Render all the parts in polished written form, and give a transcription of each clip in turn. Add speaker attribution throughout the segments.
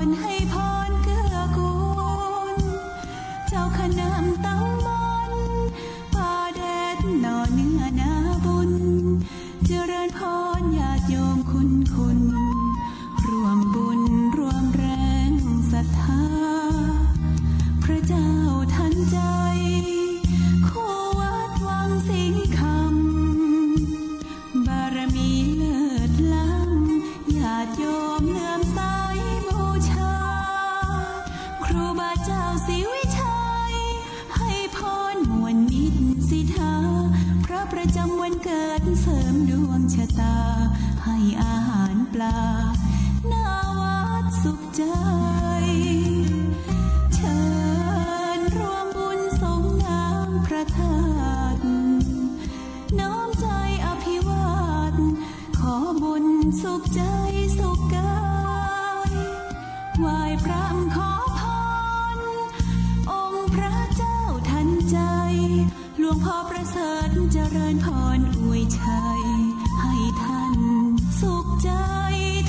Speaker 1: รให้พรเกื้อกูลเจ้าคณะตำบลป่าแดดหน่อเนื้อนาบุญเจริญพรญาติโยมคุณร่วมบุญร่วมแรงศรัทธาพระเจ้าทันใจคู่วัดวังสิงห์คำบารมีเลิศล้ำญาติโยมเลื่อมใสบูชาครูบาเจ้าศรีวิชัยให้พรมวลมิตรสิทธาพระประจำวันเกิดเสริมดวงชะตาให้อาหารปลาหน้าวัดสุขใจเชิญร่วมบุญสงน้ำพระธาตุน้อมใจอภิวาทขอบุญสุขใจสุขกายไหว้พระขอพรองค์พระเจ้าทันใจหลวงพ่อประเสริฐเจริญพรอวยชัยให้ท่านสุขใจ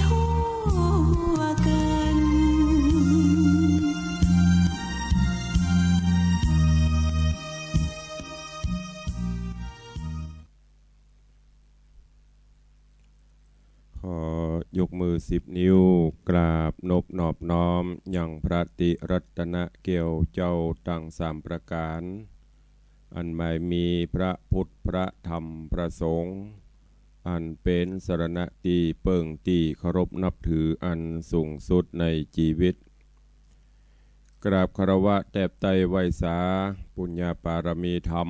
Speaker 1: ทั่วกัน
Speaker 2: ขอยกมือ10 นิ้วกราบนบนอบน้อมยังพระติรัตนเกี่ยวเจ้าตั้ง3 ประการอันไม่มีพระพุทธพระธรรมพระสงฆ์อันเป็นสรณะตีเปิ่งตีเคารพนับถืออันสูงสุดในชีวิตกราบคารวะแทบไตรไวสาปุญญาปารมีธรรม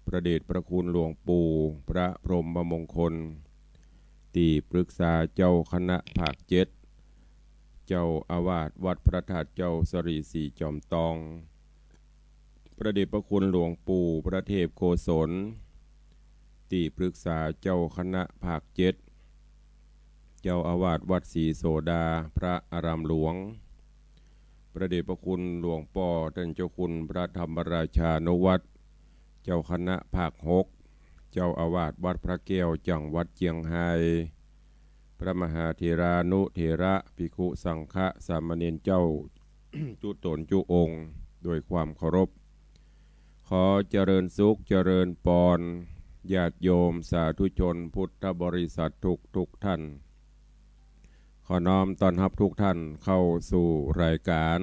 Speaker 2: พระเดชพระคุณหลวงปู่พระพรหมมงคลที่ปรึกษาเจ้าคณะภาค7เจ้าอาวาสวัดพระธาตุเจ้าสรีศรีจอมตองพระเดชพระคุณหลวงปู่พระเทพโกศลที่ปรึกษาเจ้าคณะภาค7เจ้าอาวาสวัดศรีโสดาพระอารามหลวงพระเดชพระคุณหลวงป่อท่านเจ้าคุณพระธรรมราชานุวัตรเจ้าคณะภาค6เจ้าอาวาสวัดพระแก้วจังหวัดเชียงรายพระมหาเถรานุเถระภิกขุสังฆะสามเณรเจ้า จุตนจุองค์โดยความเคารพขอเจริญสุขเจริญปรญาติโยมสาธุชนพุทธบริษัททุกท่านขอน้อมต้อนรับทุกท่านเข้าสู่รายการ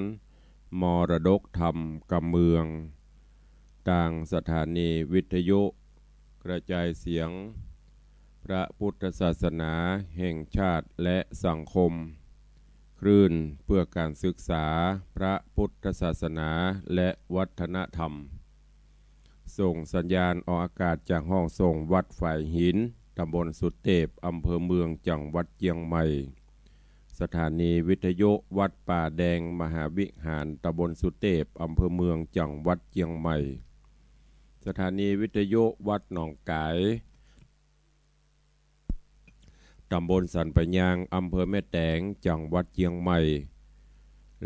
Speaker 2: มรดกธรรมกำเมืองต่างสถานีวิทยุกระจายเสียงพระพุทธศาสนาแห่งชาติและสังคมคลื่นเพื่อการศึกษาพระพุทธศาสนาและวัฒนธรรมส่งสัญญาณออกอากาศจากห้องส่งวัดฝ่ายหินตำบลสุเทพอำเภอเมืองจังหวัดเชียงใหม่สถานีวิทยุวัดป่าแดงมหาวิหารตำบลสุเทพอำเภอเมืองจังหวัดเชียงใหม่สถานีวิทยุวัดหนองกายตำบลสันปะยางอำเภอแม่แตงจังหวัดเชียงใหม่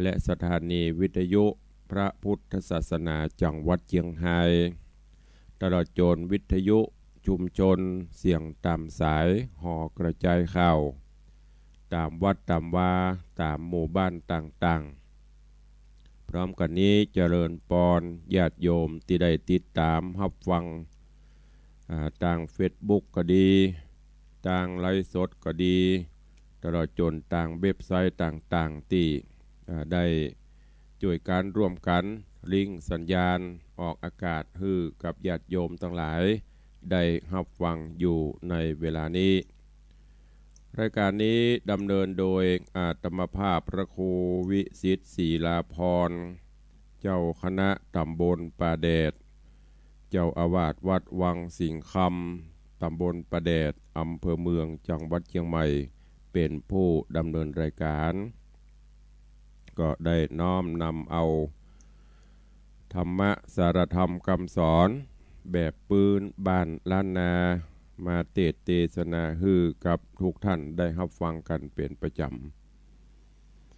Speaker 2: และสถานีวิทยุพระพุทธศาสนาจังหวัดเชียงรายตลอดจนวิทยุชุมชนเสียงตามสายห่อกระจายข่าวตามวัดตามวาตามหมู่บ้านต่างๆพร้อมกันนี้เจริญปรญาติโยมที่ได้ติดตามรับฟังทางเฟซบุ๊กก็ดีทางไลฟ์สดก็ดีตลอดจนทางเว็บไซต์ต่างๆที่ได้ช่วยการร่วมกันลิงก์สัญญาณออกอากาศให้กับญาติโยมทั้งหลายได้รับฟังอยู่ในเวลานี้รายการนี้ดำเนินโดยอาตมภาพพระครูวิสิทธิ์ศรีลาภรณ์เจ้าคณะตำบลป่าแดดเจ้าอาวาสวัดวังสิงห์คำตำบลป่าแดดอำเภอเมืองจังหวัดเชียงใหม่เป็นผู้ดำเนินรายการก็ได้น้อมนำเอาธรรมะสารธรรมคำสอนแบบปืนบ้านล้านนามาเทศนาฮือกับทุกท่านได้รับฟังกันเป็นประจ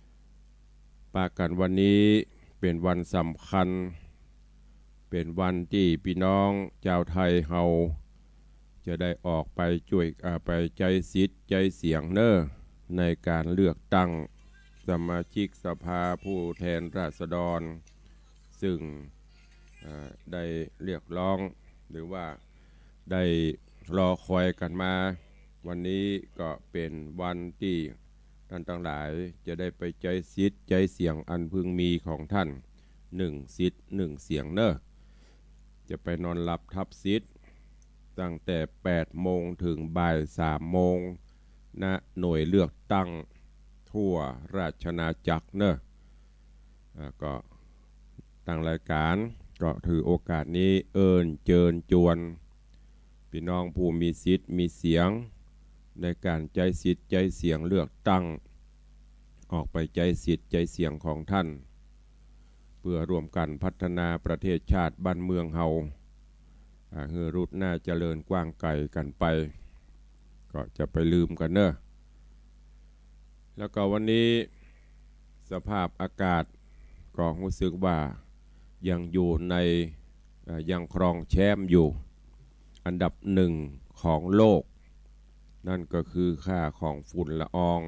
Speaker 2: ำปากันวันนี้เป็นวันสำคัญเป็นวันที่พี่น้องชาวไทยเฮาจะได้ออกไปช่วยไปใจสิทธิ์ใจเสียงเนอในการเลือกตั้ง สมาชิกสภาผู้แทนราษฎรซึ่งได้เรียกร้องหรือว่าได้รอคอยกันมาวันนี้ก็เป็นวันที่ท่านทั้งหลายจะได้ไปใจสิทธิ์ใจเสียงอันพึงมีของท่าน1สิทธิ์1เสียงเนอะจะไปนอนหลับทับสิทธิ์ตั้งแต่8 โมงถึงบ่าย3 โมงณหน่วยเลือกตั้งทั่วราชอาณาจักรเนอะก็ตั้งรายการก็ถือโอกาสนี้เชิญชวนพี่น้องผู้มีสิทธิ์มีเสียงในการใจสิทธิ์ใจเสียงเลือกตั้งออกไปใจสิทธิ์ใจเสียงของท่านเพื่อร่วมกันพัฒนาประเทศชาติบ้านเมืองเฮาเฮือรุดหน้าเจริญกว้างไกลกันไปก็จะไปลืมกันเนอะแล้วก็วันนี้สภาพอากาศก็รู้สึกว่ายังอยู่ในยังครองแชมป์อยู่อันดับ1ของโลกนั่นก็คือค่าของฝุ่นละออง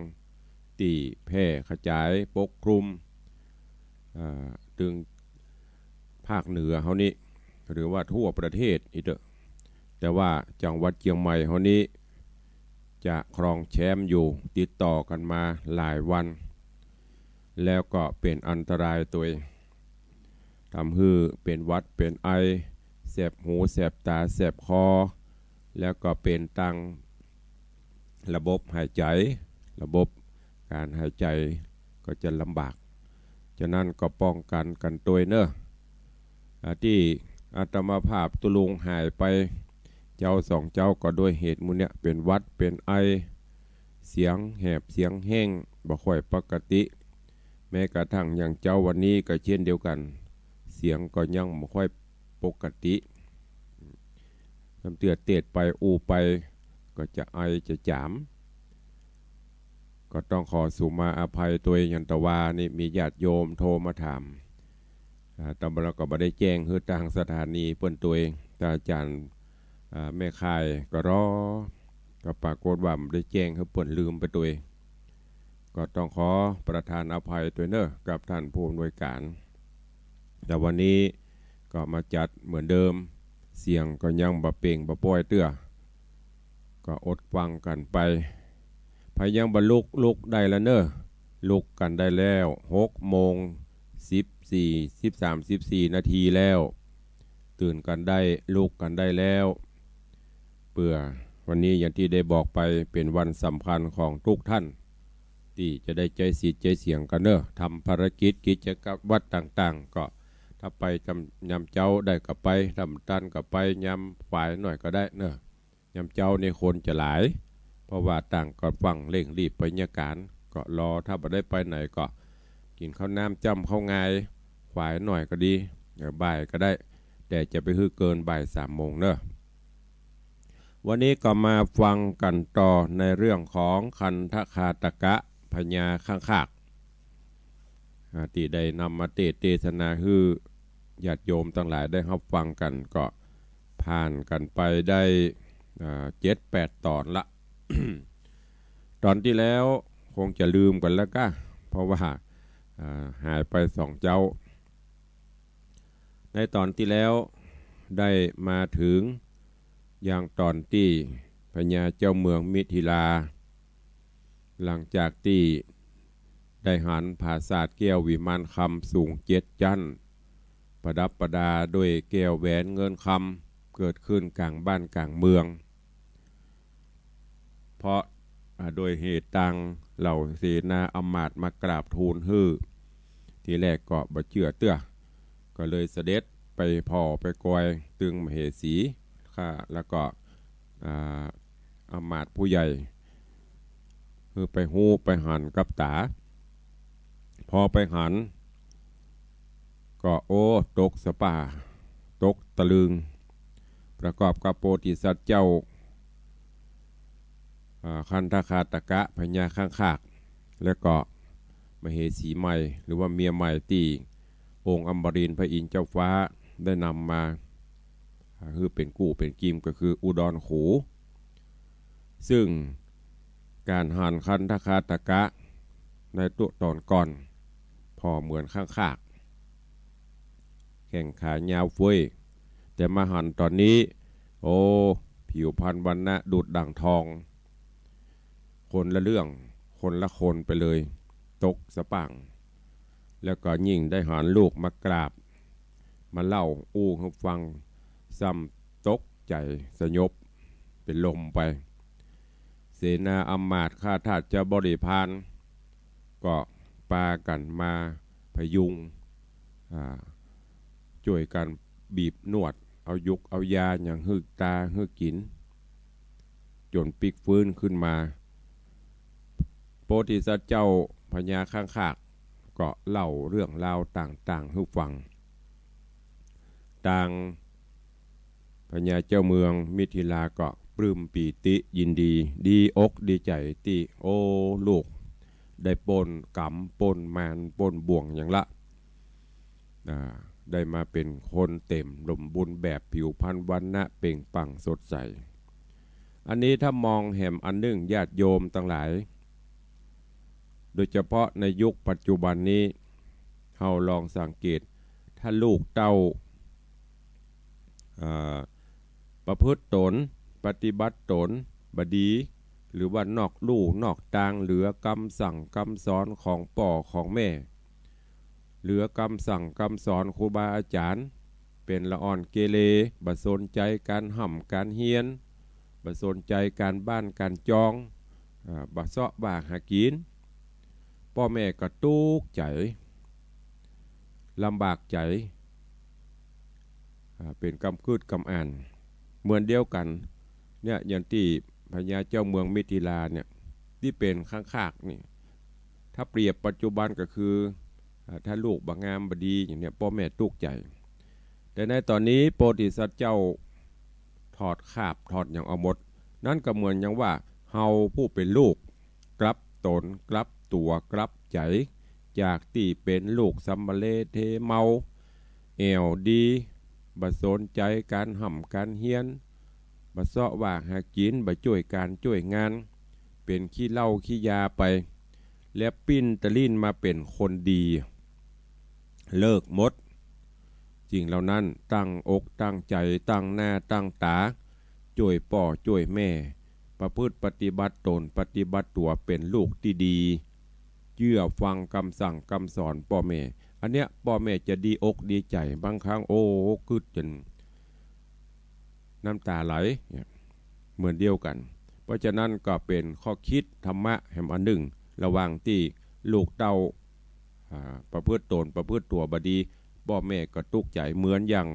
Speaker 2: ที่แพร่กระจายปกคลุมถึงภาคเหนือเฮานี้หรือว่าทั่วประเทศอีกเด้อแต่ว่าจังหวัดเชียงใหม่เฮานี้จะครองแชมป์อยู่ติดต่อกันมาหลายวันแล้วก็เป็นอันตรายตัวทำให้เป็นหวัดเป็นไอแสบหูแสบตาแสบคอแล้วก็เป็นตั้งระบบหายใจระบบการหายใจก็จะลำบากฉะนั้นก็ป้องกันกันตัวเนอะที่อาตมาภาพตุลุงหายไปเจ้า2 เจ้าก็ด้วยเหตุมูลเนี่ยเป็นหวัดเป็นไอเสียงแหบเสียงแห้งบ่ค่อยปกติแม้กระทั่งอย่างเจ้าวันนี้ก็เช่นเดียวกันเสียงก็ยังบ่ค่อยปกติน้ำเตือดเตดไปอูไปก็จะไอจะจามก็ต้องขอสุมาอภัยตัวยันตวานี่มีญาติโยมโทรมาถามตำบลก็บ่ได้แจ้งคือทางสถานีเปิ้นตัวเองแต่อาจารย์แม่คายก็รอก็ปรากฏว่าได้แจ้งคือเปิ้นลืมไปตัวเองก็ต้องขอประทานอภัยตัวเนอะกับท่านผู้อำนวยการแต่วันนี้ก็มาจัดเหมือนเดิมเสียงก็ยังบะเป่งบะป้อยเตื้อก็อดฟังกันไปพายังบรรลุกได้แล้วเนอะลุกกันได้แล้ว6 โมง 14 นาทีแล้วตื่นกันได้ลุกกันได้แล้วเพื่อวันนี้อย่างที่ได้บอกไปเป็นวันสำคัญของทุกท่านที่จะได้ใจสิทธิ์ใจเสียงกันเนอะทำภารกิจกิจกรรมวัดต่างๆก็ถ้าไปยำเจ้าได้ก็ไปทำตันก็ไปยำฝ่ายหน่อยก็ได้เนอะยำเจ้าในคนจะหลายเพราะว่าต่างก็ฟังเร่งรีบไปเนี่ยการก็รอถ้าไม่ได้ไปไหนก็กินข้าวน้ำจ้ำข้าวงายฝ่ายหน่อยก็ดีบ่ายก็ได้แต่จะไปฮือเกินบ่าย3 โมงเนอะวันนี้ก็มาฟังกันต่อในเรื่องของคันธคาตกะพญาข้างขากที่ได้นำมาเทศนาฮือญาติโยมทั้งหลายได้รับฟังกันก็ผ่านกันไปได้7-8 ตอนละ ตอนที่แล้วคงจะลืมกันแล้วก็เพราะว่าหายไป2 เจ้าในตอนที่แล้วได้มาถึงอย่างตอนที่พญาเจ้าเมืองมิถิลาหลังจากที่ได้หันผาศาสตร์แก้ววิมานคำสูง7 ชั้นประดับประดาด้วยแก้วแหวนเงินคำเกิดขึ้นกลางบ้านกลางเมืองเพราะโดยเหตุต่างเหล่าเสนาอมาตย์มากราบทูลฮื้อทีแรกก็บ่เชื่อเตื้อก็เลยเสด็จไปพ่อไปกอยตึงมเหสีข้าแล้วก็อมาตย์ผู้ใหญ่คือไปหูไปหันกับตาพอไปหันก็โอ้ตกสป่าตกตะลึงประกอบกับโพธิสัตว์เจ้าคันธคาตกะพญาข้างขากและก็มเหสีใหม่หรือว่าเมียใหม่ที่องค์อมรินทร์พระอินทร์เจ้าฟ้าได้นำมาคือเป็นกู้เป็นกิมก็คืออุดรขูซึ่งการหันคันธคาตกะ ในตัวตอนก่อนพอเหมือนข้างขากแข่งขายาวฟุ้ยแต่มาหันตอนนี้โอ้ผิวพรรณวรรณะดูดด่างทองคนละเรื่องคนละคนไปเลยตกสะปังแล้วก็ยิ่งได้หันลูกมากราบมาเล่าอู้ให้ฟังซ้ำตกใจสยบเป็นลมไปเสนาอำมาตย์ข้าทาสเจ้าบริพารก็ปากันมาพยุงช่วยกันบีบนวดเอายุกเอายาอย่างฮึกตาฮึกกินจนปิกฟื้นขึ้นมาโพธิสัตว์เจ้าพญาข้างขากก็เล่าเรื่องราวต่างๆให้ฟังต่างพญาเจ้าเมืองมิถิลาก็ปลื้มปีติยินดีดีอกดีใจที่โอ้ลูกได้ปนกำปนมานปนบ่วงอย่างละได้มาเป็นคนเต็มลมบุญแบบผิวพรรณวรรณะเปล่งปลั่งสดใสอันนี้ถ้ามองแหมอันหนึ่งญาติโยมทั้งหลายโดยเฉพาะในยุคปัจจุบันนี้เราลองสังเกตถ้าลูกเต้าประพฤติตนปฏิบัติตนบดีหรือว่านอกลู่นอกทางเหลือกำสั่งคำสอนของพ่อของแม่เหลือกำสั่งคำสอนครูบาอาจารย์เป็นละอ่อนเกเรบ่สนใจการห่ำการเฮียนบ่สนใจการบ้านการจองบ่เสาะบ่าหากินพ่อแม่ก็ทุกข์ใจลำบากใจเป็นกำคืดกำอ่านเหมือนเดียวกันเนี่ยอย่างที่พญาเจ้าเมืองมิถิลาเนี่ยที่เป็นข้างขากนี่ถ้าเปรียบปัจจุบันก็คือถ้าลูกบางงามบดีอย่างเนี้ยพ่อแม่ทุกข์ใจแต่ในตอนนี้โพธิสัตว์เจ้าถอดคาบถอดอย่างเอาหมดนั่นก็เหมือนอย่างว่าเฮาผู้เป็นลูกกลับตนกลับตัวกลับใจจากที่เป็นลูกสัมมาเลเทเมาเอวดีบ่สนใจการห่ำการเฮียนบ่เสาะว่าหากินบ่ช่วยการช่วยงานเป็นขี้เหล้าขี้ยาไปและปิ้นตะลิ่นมาเป็นคนดีเลิกหมดจริงเหล่านั้นตั้งอกตั้งใจตั้งหน้าตั้งตาช่วยพ่อช่วยแม่ประพฤติปฏิบัติตนปฏิบัติตัวเป็นลูกที่ดีเชื่อฟังคำสั่งคำสอนพ่อแม่อันเนี้ยพ่อแม่จะดีอกดีใจบางครั้งโอ้กึดจนน้ำตาไหลเหมือนเดียวกันเพราะฉะนั้นก็เป็นข้อคิดธรรมะแห่งอันหนึ่งระหว่างที่ลูกเต้าประพฤติตนประพฤติตัวบดีพ่อแม่ก็ทุกข์ใจเหมือนอย่าง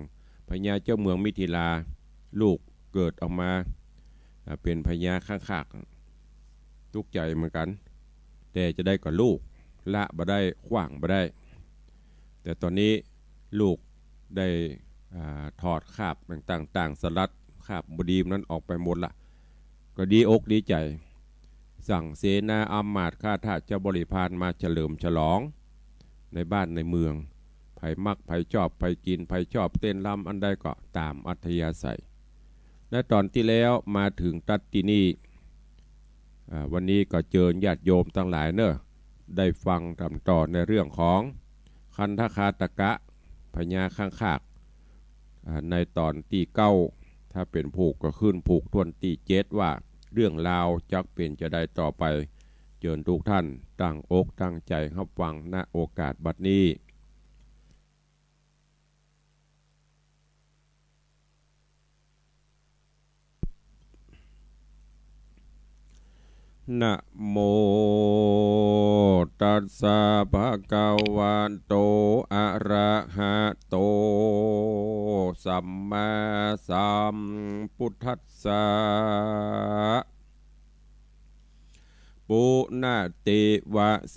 Speaker 2: พญาเจ้าเมืองมิถิลาลูกเกิดออกมาเป็นพญาข้างขากทุกข์ใจเหมือนกันแต่จะได้กับลูกละบ่ได้ขว้างบ่ได้แต่ตอนนี้ลูกได้ถอดคาบต่างๆสลัดคาบบดีนั้นออกไปหมดละก็ดีอกดีใจสั่งเสนาอำมาตย์ข้าทาสเจ้าบริพารมาเฉลิมฉลองในบ้านในเมืองไผมักไผชอบไผกินไผชอบเต้นรำอันใดก็ตามอัธยาศัยและตอนที่แล้วมาถึงตัดที่นี่วันนี้ก็เชิญญาติโยมทั้งหลายเนอะได้ฟังทำต่อในเรื่องของคันธคาตกะพญาข้างขากในตอนที่เก้าถ้าเป็นผูกก็ขึ้นผูกทวนที่เจ็ดว่าเรื่องราวจักเป็นจะได้ต่อไปเชิญทุกท่านตั้งอกตั้งใจรับฟังณโอกาสบัดนี้นะโมตัสสะภะคะวะโตอะระหะโตสัมมาสัมพุทธัสสะปุณติวะเส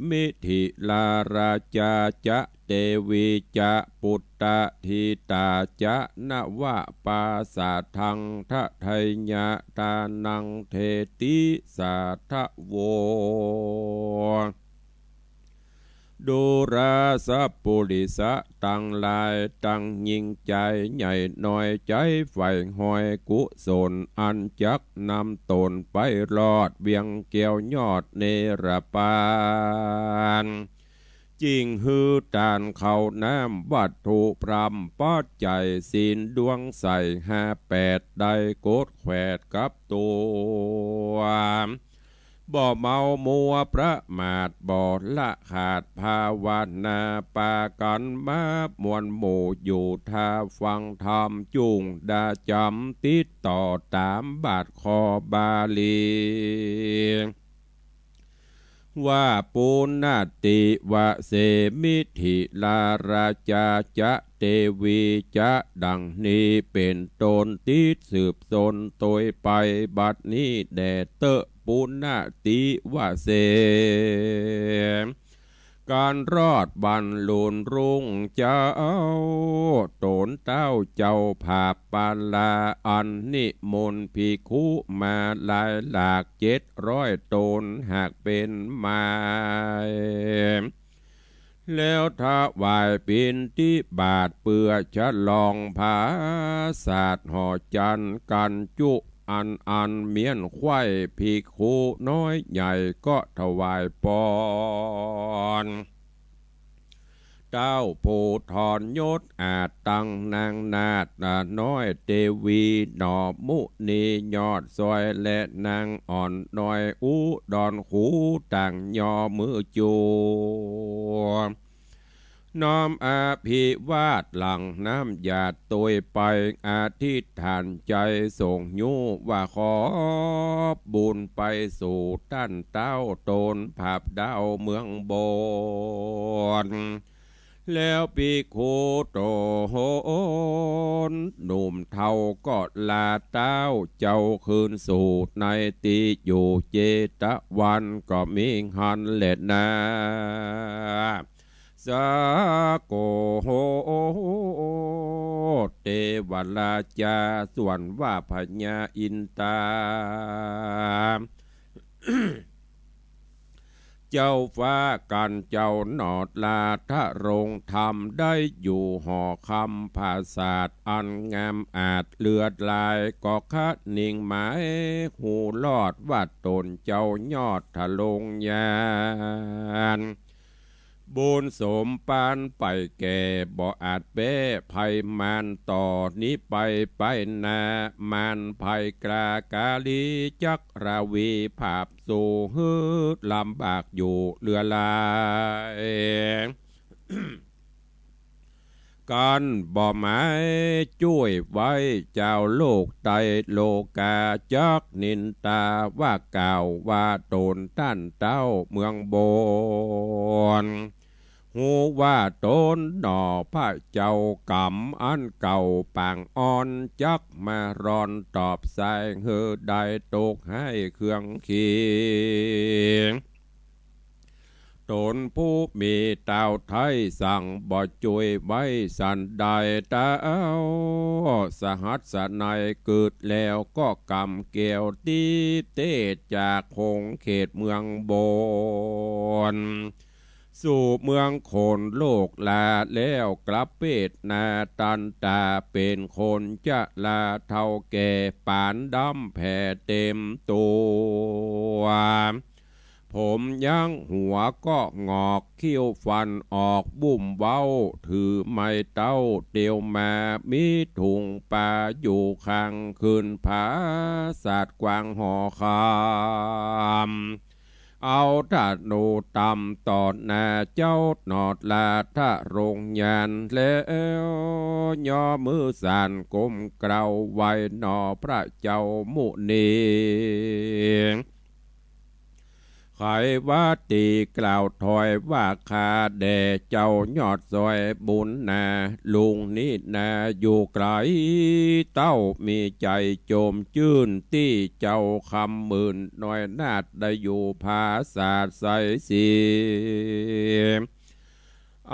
Speaker 2: มิถิลาราชาจะเตวิจะปุตตะทิตาจะนวะปาสาทังทะไทยะตานังเทติสาทะโว ดูราสะปุริสะตั้งลายตั้งยิ่งใจใหญ่หน่อยใจไฟหอยกุศลอันจักนำตนไปรอดเวียงเกี่ยวยอดเนรปานจริงฮือตานเขาน้ำวัตถุพรำปอดใจศีลดวงใส58ได้โกดแขวดกับตัวบ่เมามัวประมาทบ่ละขาดภาวนาปากันมามวลหมู่อยู่ท่าฟังธรรมจุงดาจำติดต่อตามบาทคอบาลีว่าปุณติวะเสมิถิลาราชาจะเตวีจะดังนี้เป็นตนติดสืบสนโตยไปบัดนี้แด่เตะปุณติวะเสการรอดบรรลุนรุ่งเจ้าโตนเต้าเจ้าภาพปาลาอันนิมนต์ภิกขุมาหลายหลาก700 ตนหากเป็นมาแล้วถวายปิณฑิบาตเพื่อฉลองภาศาสตร์ห่อจันกันจุอันเมียนไข่ภิกขุน้อยใหญ่ก็ถวายปอนเจ้าผู้ถอนยศอาจตั้งนางนาฏน้อยเทวีหนอมุนียอดซอยและนางอ่อนน้อยอุดรหูต่างยอมือจูน้อมอภิวาทหลังน้ำหยาดตวยไปอธิษฐานใจส่งยูว่าขอบุญไปสู่ท่านเต้าตนภาพดาวเมืองโบนแล้วภิกขุโตโหนหนุ่มเท่าก็ลาเต้าเจ้าคืนสู่ในติอยู่เจตวันก็มีหันเล็ดนาสาโกโหเทวราชาส่วนว่าพญาอินตา เจ้าฟ้ากันเจ้าหนอดลาทะรงธรรมได้อยู่ห่อคำภาษาอันงามอาจเลือดลายก็คัดนิ่งหมายหูลอดว่าตนเจ้ายอดทะลงยานบุญสมปานไปแก่บ่อาจเป้ภัยมานต่อนี้ไปนามานภัยกรากาลีจักราวีภาพสู่ฮืดลำบากอยู่เรือลายกันบ่หมายช่วยไว้เจ้าโลกไตโลกาจักนินตาว่าเก่าว่าตนท่านเต้าเมืองโบนหูว่าตนหน่อพระเจ้ากำอันเก่าปางอ่อนจักมารอนตอบใส่เฮือได้ตกให้เครื่องเคียงตนผู้มีเต้าไทยสั่งบ่ช่วยไว้สันใดเต้าสหัสในเกิดแล้วก็กำเกี่ยวตีเตจากคงเขตเมืองโบนสู่เมืองโคนโลกลาแล้วกลับเปตนาตันตาเป็นคนจะลาเท่าแก่ปานดำแผ่เต็มตัวผมยังหัวก็งอกเขี้ยวฟันออกบุ่มเว้าถือไม้เต้าเตียวมามีถุงปลาอยู่ข้างคืนผาศาสตร์กวางห่อคามเอาถ้าโนตำตอดนาเจ้าหนอดลาถ้าโรงยานแล้วย่อมือสานก้มเกลาไว้หนอพระเจ้ามุนีไขว่าตีกล่าวถอยว่าคาแด่เจ้ายอดซอยบุญนาลุงนี่นาอยู่ไกลเต้ามีใจโจมจื้นที่เจ้าคำหมื่นน้อยนาดได้อยู่ภาษาใสสี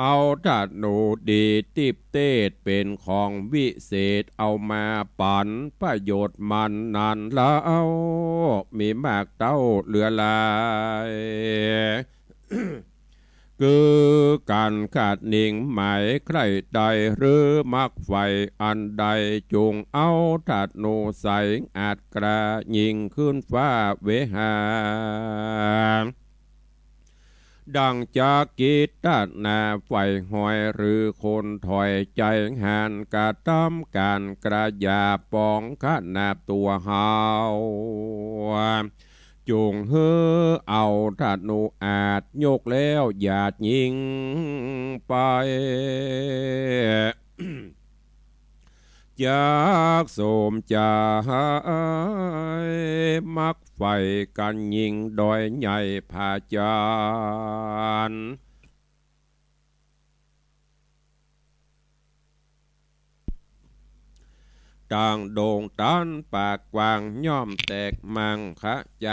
Speaker 2: เอาถ้าหนูดีติบเตดเป็นของวิเศษเอามาปั่นประโยชน์มันนานแล้วมีมากเต้าเหลือลาย คือการขาดนิ่งหมายใครใดหรือมักไฟอันใดจงเอาถัดนูใสอาจกระยิงขึ้นฟ้าเวหาดังจากกิตตนาไฟหอยหรือคนถอยใจหันกระทำการกระยาปองขนาบตัวเฮาจงเฮือเอาถัดนูอาจยกแล้วอย่ายิงไป จากโสมจามักไฟกันยิงดอยใหญ่ผาจานต่างโด่งตันปากกวางย่อมแตกมังคะใจ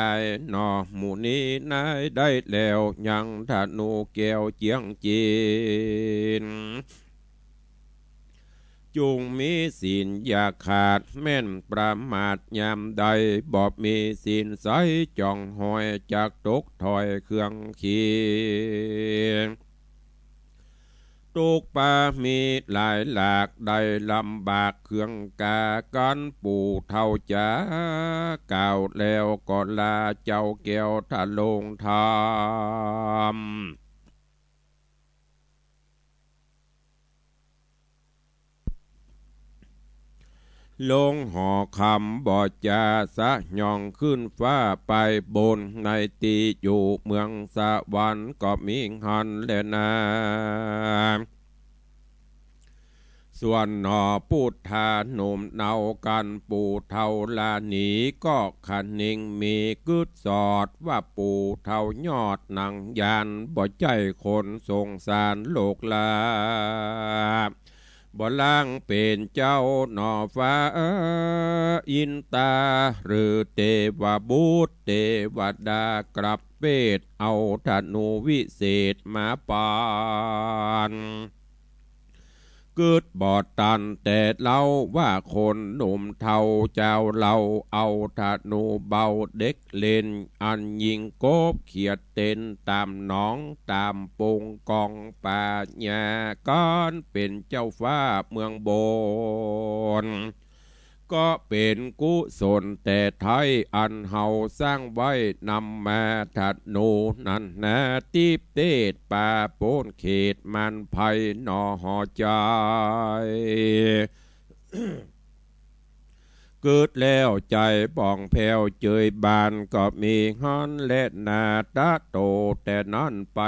Speaker 2: หนอหมู่นี้นายได้แล้วยังธนูเกี่ยวเจียงจีนจุงมีศีลอย่าขาดแม่นประมาทยามใดบอบมีศีลใสจ่องหอยจากตกถอยเครื่องขีตุกป่ามีหลายหลากได้ลำบากเครื่องกากันปู่เท่าจ้ากล่าวแล้วก็ลาเจ้าแก้วทะลงธรรมลงหอคำบ่จาสะย่องขึ้นฟ้าไปบนในตีอยู่เมืองสวรรค์ก็มีหันแลนาส่วนหนอปูดทาหนุ่มเนากันปู่เท่าลาหนีก็ขันนิ่งมีกึดสอดว่าปู่เท่ายอดหนังยานบ่ใจคนสงสารโลกลาบ่ล่างเป็นเจ้าหนอฟ้าอินตาหรือเทวบุตรเทวดากลับเวทเอาธนูวิเศษมาปานเกิดบอดตันแต่เล่าว่าคนหนุ่มเท่าเจ้าเราเอาธนูเบาเด็กเล่นอันยิงโกบเขียดเต้นตามหนองตามปงกองป่าหญ้าก้อนเป็นเจ้าฟ้าเมืองโบนก็เป็นกุศลแต่ไทยอันเฮาสร้างไว้นำมาถัดนูนั่นนะทิพเตศป่าโปนเขตมันภัยหนอหอใจ เกิดแล้วใจป่องแผ่วเจยบานก็มีฮอนและนาตาโตแต่นั่นไป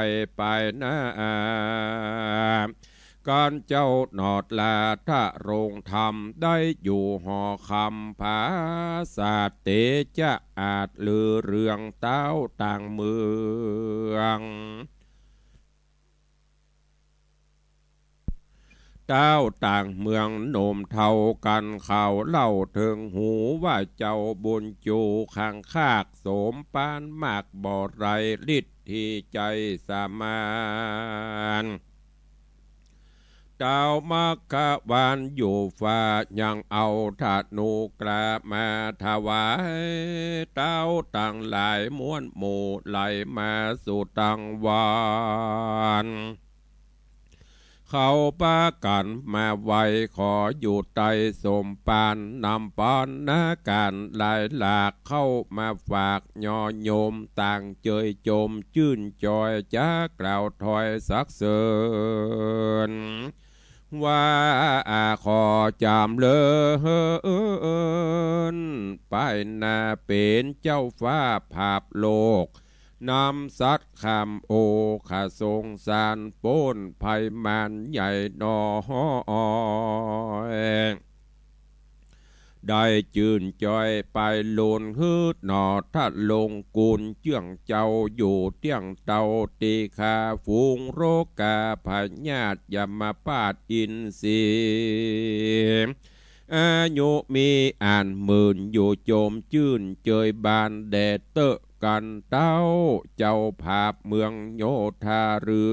Speaker 2: นะการเจ้าหนอดลาถ้าโรงธรรมได้อยู่หอคำภาษาเตจะอาจลือเรื่องเต้าต่างเมืองเต้าต่างเมืองโหนมเท่ากันข่าวเล่าถึงหูว่าเจ้าบุญจูข้างคากโสมปานมากบ่อไรฤทธิ์ที่ใจสามานเจ้ามักขวานอยู่ฟ้ายังเอาธนูกระมาถวายเต้าต่างหลายม้วนหมู่ไหลมาสู่ตังวานเขาปากันมาไว้ขออยู่ใต้สมปานนำปอนนาการหลายหลากเข้ามาฝากยอโยมต่างเจยโจมชื่นจอยจ้ากล่าวถอยสักเสริญว่าขอจำเลยไปนาเป็นเจ้าฟ้าภาพโลกนำสัตว์คำโอขาทรงสารโป้นภัยมันใหญ่นอได้จืนจอยไปโลนฮืดหนอทัดลงกุลเจื่องเจ้าอยู่เตียงเตาตีคาฟูงโรกาพญาตยมปาดอินสีอายุมีอ่านหมื่นอยู่โจมจื่นเจยบานแดดเตอะกันเต้าเจ้าภาพเมืองโยธาเรื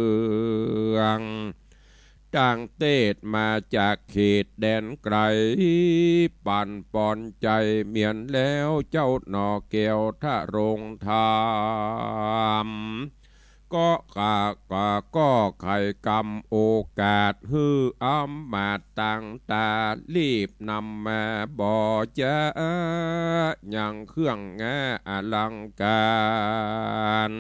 Speaker 2: องต่างเตศมาจากเขตแดนไกลปั่นปอนใจเมียนแล้วเจ้าหนอแก้วท่าโรงธรรม ก็ก็ไข่กำโอกาสฮืออ้อมมาตั้งตารีบนำมาบ่อจะยังเครื่องแงอลังการ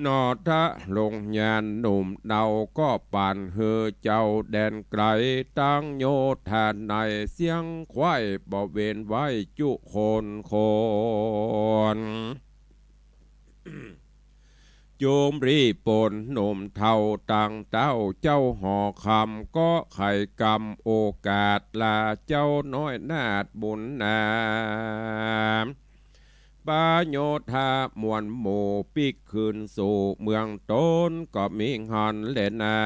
Speaker 2: นอทะลงยานหนุ่มเดาก็ปั่นเฮอเจ้าแดนไกลตั้งโยธาในเสียงควายบ่เวนไว้จุคนโจมรีปนหนุ่มเท่าตังเต้าเจ้าหอคำก็ไข่กำโอกาสลาเจ้าน้อยนาดบุญนาปาโยธามวนหมู่ปิกคืนสู่เมืองต้นก็มีหันเลนา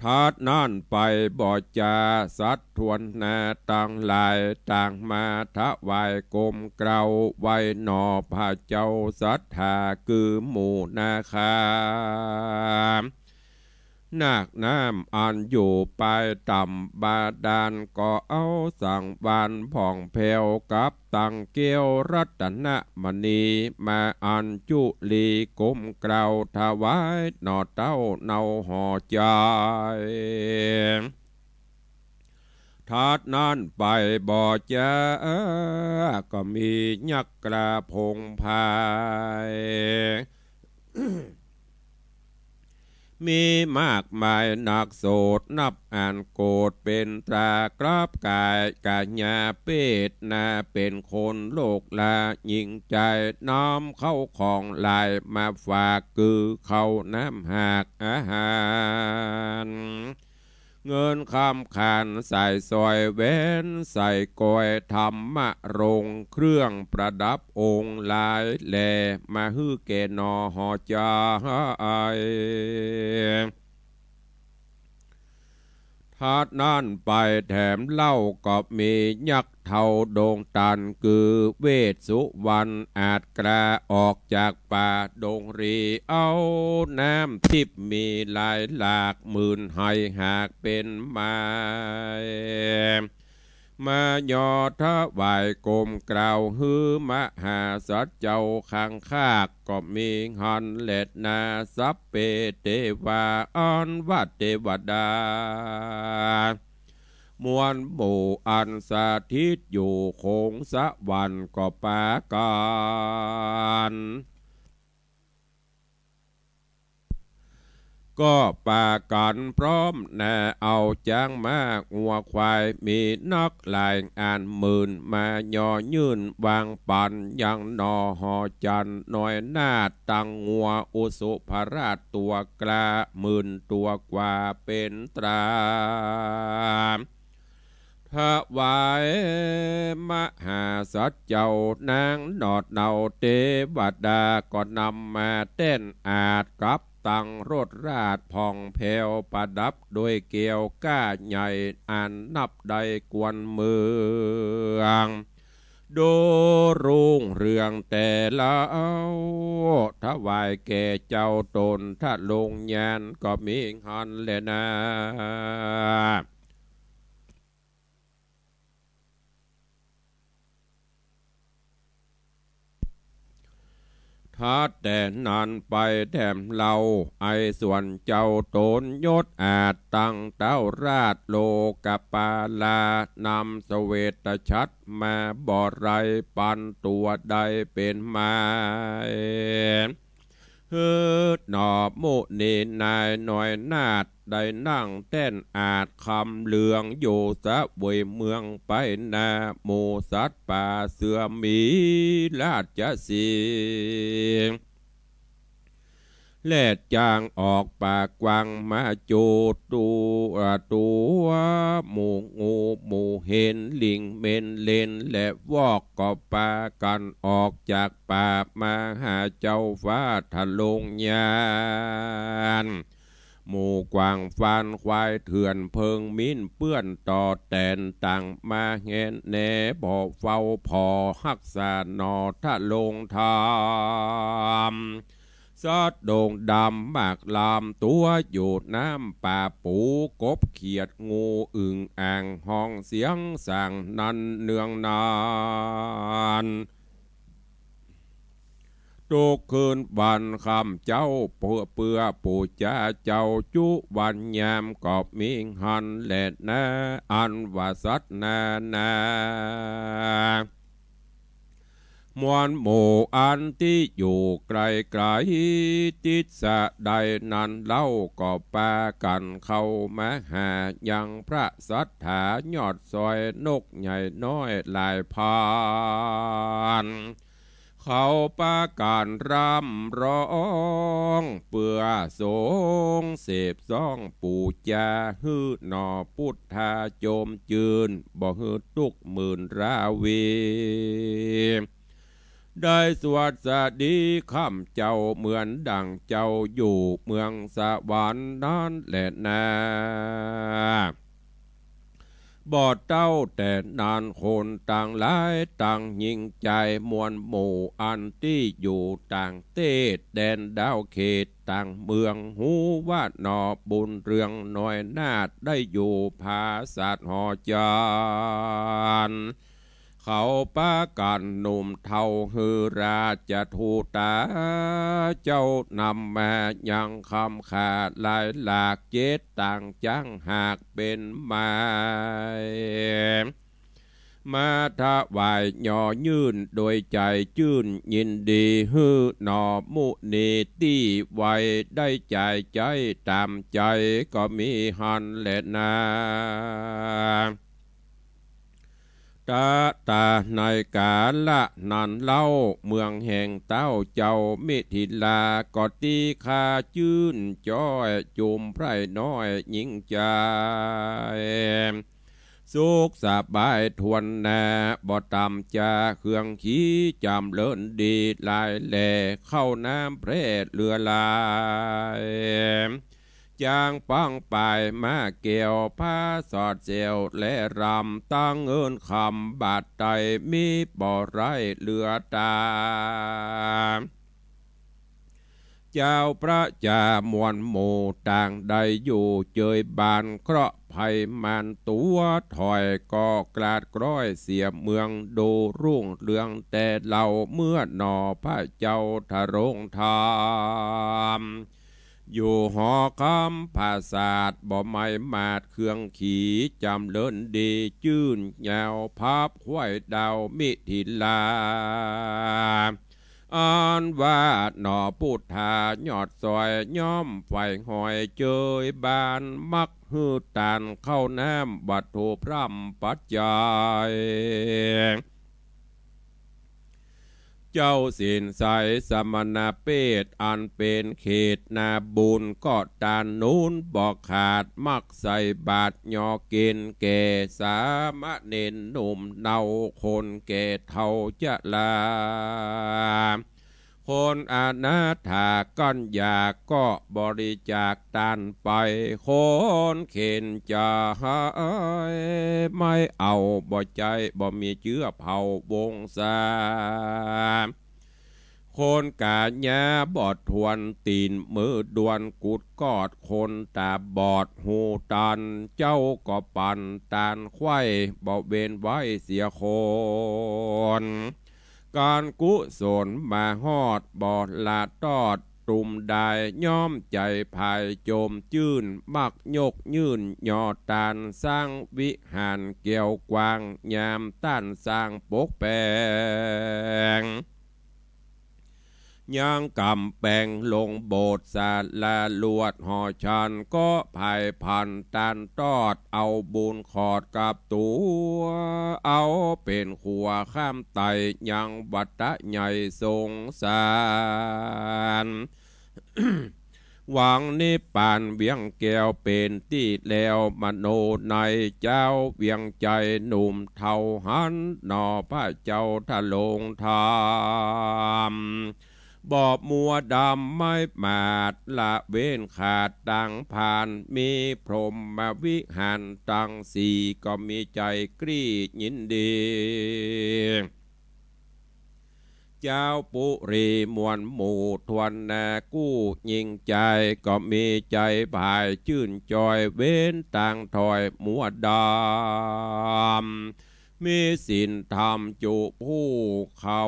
Speaker 2: ทัดนั่นไปบ่จาสัตทวนนาต่างหลายต่างมาทะวายกลมเกลาไว้หนอพระเจ้าสัทธาคือหมู่นาคานาคน้ำอันอยู่ปลายต่ำบาดาลก็เอาสั่งบานผ่องแผ่วกับตังเกียวรัตนมณีมาอันจุลีก้มเกลาถวายหนอเต้าเนาห่อใจทัดนั้นไปบ่อจะก็มียักษ์กระพงพายมีมากมายนักโสดนับอ่านโกดเป็นตรากราบกายกาญาเป็ดนาเป็นคนโลกลายิ่งใจน้อมเข้าของลายมาฝากคือเข้าน้ำหากอาหารเงินคำขานใส่ซอยเว้นใส่กอยธรรมะรงเครื่องประดับองค์ลายแลมาฮื้อเกนอหอจาทัดนั่นไปแถมเล่าก็มียักษ์เท่าโด่งตันคือเวสสุวรรณอาจกระออกจากป่าดงรีเอาน้ำทิพมีหลายหลากหมื่นให้หากเป็นไม้มายอทะวายกลมกล่าวฮือมหาสัจเจ้าข้างคากก็มีหันเล็ดนาสัพเปเทวาอันวัดเทวดามวลหมู่อันสาธิตอยู่คงสะวันก็ปากันก็ปากันพร้อมแน่เอาจ้างมางัวควายมีนักลายอ่านหมื่นมาย่อยื่นวางปันยังนอหอจันน้อยหน้าตังงัวอุสุภราชตัวกลาหมื่นตัวกว่าเป็นตราถวายมหาสัจเจ้านางนอดเนาเทวดาก็นำมาเต้นอาจกับตังรถราดผ่องแผ่วประดับโดยเกลียวก้าใหญ่อันนับได้กวนเมืองโดรุ่งเรืองแต่ละถวายแก่เจ้าตนถ้าลงยานก็มีหันแลนะทัดแต่นานไปแถมเราไอส่วนเจ้าตนยศอาจตั้งเต้าราชโลกปาลานำเสวตชัดมาบ่อไรปันตัวใดเป็นมาฮืดหนอบมุนีนายหน่อยนาดได้นั่งเต้นอาจคำเหลืองอยู่สะบวยเมืองไปนาหมูสัตว์ป่าเสือมีราชสีแลดจางออกปากกวางมาจูตัวหมูงูหมูเห็นลิงเมนเลนและวอกก็ปากันออกจากป่ามาหาเจ้าฟ้าทะลงยานหมู่กวางฟานควายเถื่อนเพิงมิ้นเปื้อนต่อแตนต่างมาเห็นแหนบ่อเฝ้าพอหักษานอทะลงทามซอดโด่งดำมากลามตัวอยู่น้ำป่าปูกบเขียดงูอึ่งอ่างห้องเสียงสั่งนันเนืองนาน ทุกคืนวันคำเจ้าเปื่อปู่จ้าเจ้าจุวันยามกอบมิงหันแหลนาอันว่าสัตนามวลหมู่อันที่อยู่ไกลไกลติดสะใดนั้นเล่าก็ปากันเข้ามาหายังพระสัทธายอดซอยนกใหญ่น้อยหลายพานเขาปาการรำร้องเปื่อสงเสพซ่องปู่จาฮือหนอพุทธาโจมจืนบ่ฮือตุกหมื่นราวีได้สวัสดีข้ามเจ้าเหมือนดังเจ้าอยู่เมืองสวรรค์นั้นแหละนาบอดเต้าแต่นานคนต่างหลายต่างยิ่งใจมวลหมู่อันที่อยู่ต่างเทศแดนดาวเขตต่างเมืองหูว่าหนอบุญเรืองน้อยนาดได้อยู่ภาษาหอจานเขาป้ากันหนุ่มเท่าฮือราชทูตาเจ้านำมายังคำขาดลายหลากเจตต่างจังหากเป็นไม้มาถวายย่อยื่นโดยใจจื่นยินดีฮือหนอมุนีตี้ไว้ได้ใจตามใจก็มีหันแหละนาตาในกาละนันเล่าเมืองแห่งเต้าเจ้ามิถิลากอตีคาจื่นจ้อยจุมไพรน้อยหญิงใจสุขสบายทวนนาบ่ตำจาเครื่องขี้จำเลินดีลายแหล่เข้าน้ำเพรดเรือลายจางปังไปมาเกี่ยวผ้าสอดเจียวและรำตั้งเอินคำบาดไตมีบ่อไรเรือตาเจ้าพระจามวลหมู่ต่างใดอยู่เจยบานเคราะห์ภัยมันตัวถอยก็กลาดกร้อยเสียเมืองดูรุ่งเรืองแต่เราเมื่อหนอพระเจ้าทะรงธรรมอยู่หอคำภาษาดบ่ไม่มาดเครื่องขี่จำเลินดีจื่นแยวพับห้วยดาวมิถิลาอันว่าหนอพุทธายอดซอยย่อมไฟหอยเจยบานมักฮือตานเข้าน้ำบัดโทพร่ำปัจจัยเจ้าสินใสสมณเพศอันเป็นเขตนาบุญก็ตานนู้นบอกขาดมักใส่บาทยอเกณฑ์แก่สามะเนนหนุ่มเนาคนแก่เท่าจะลาคนอนาถาก้อนอยากก็บริจาคตานไปคนเข็นจะหายไม่เอาบ่ใจบ่มีเชื้อเผ่าวงศาคนกาญาบอดทวนตีนมือดวนกุดกอดคนตาบอดหูตันเจ้าก็ปันตานไข่บ่เวนไว้เสียคนการกุศลมาฮอดบอดลาตอดตุ่มได้ย่อมใจภายโจมจื่นมักยกยื่นยอตานสร้างวิหารเกี่ยวกวางยามต้านสร้างปกแปงย่างกำแปงลงโบสถ์ศาลาลวดหอชันก็ภายพันตันตอดเอาบุญขอดกับตัวเอาเป็นขัวข้ามไตยังวัตะใหญ่สงสาร หวังนิพพานเวียงแก้วเป็นที่แล้วมโนในเจ้าเวียงใจหนุ่มเท่าหันหนอพระเจ้าทะลงธรรมบอบมัวดำไม่มาดละเว้นขาดดังผ่านมีพรหมวิหารตังสีก็มีใจกรีดยินดีเจ้าปุรีมวลหมู่ทวนนากู้ยิงใจก็มีใจภายชื่นจอยเว้นต่างถอยมัวดำ มีศีลธรรมจุผู้เขา